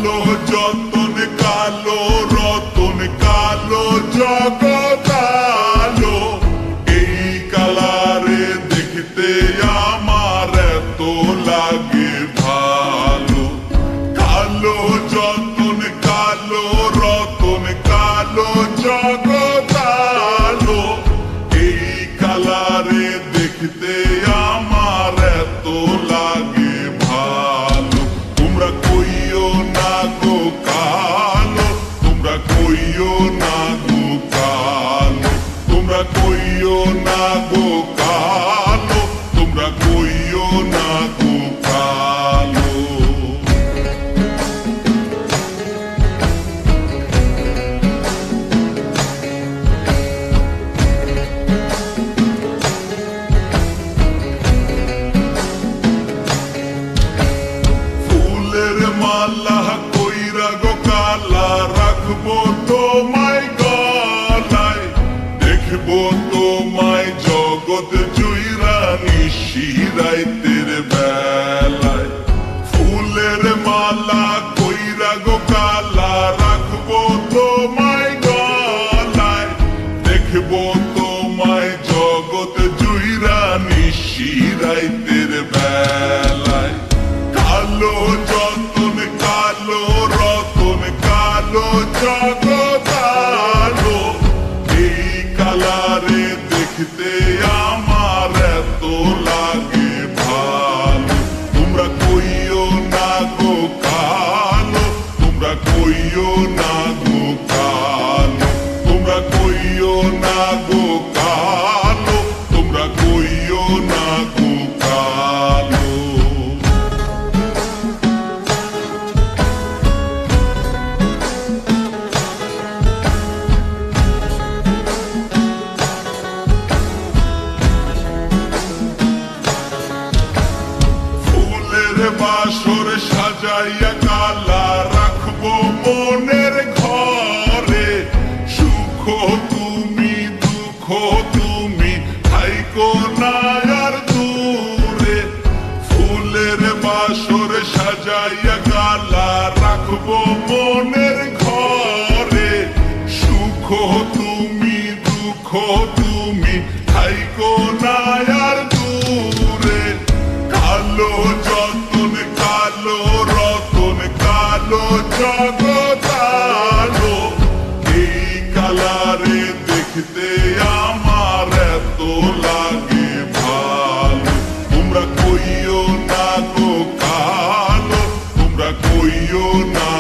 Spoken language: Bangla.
কালো যতন কালো রতন কালো জগৎ আলো, এই কালারে দেখতে আমার এত লাগে ভালো। কালো যতন কালো রতন কালো জগৎ আলো, এই কালারে দেখতে আমার এত লাগে ভালো। তোমরা কইও না গো কালো, তোমরা কইও না গো কালো, তোমরা কইও না গো কালো, তোমরা কইও না গো কালো। ফুলের মালা কইরা গো কালা রাখবো তোমায় গলায়, দেখবো তোমায় জগৎ জুইরা নিশি রাইতের বেলায়। ফুলের মালা কইরা গো কালা রাখবো তোমায় গলায়, দেখবো তোমায় জগৎ জুইরা নিশি রাইতের বেলায়। কালো যতন কালো রতন কালো জগৎ আলো, এই কালারে দেখতে আমার এত লাগে ভালো। তোমরা কইও না গো কালো, তোমরা কইও না গো কালো, তোমরা কইও না গো কালো, তোমরা কইও না গো কালো। বাসর সাজাইয়া কালা রাখবো মনের ঘরে, সুখ তুমি দুঃখ তুমি থাইকো না আর দূরে। ফুলের বাসর সাজাইয়া কালা রাখবো মনের ঘরে, সুখ তুমি দুঃখ তুমি থাইকো না আর দূরে। কালো যতন কালো রতন কালো জগৎ আলো, এই কালারে দেখতে আমার এত লাগে ভালো। তোমরা কইও না গো কালো, তোমরা কইও না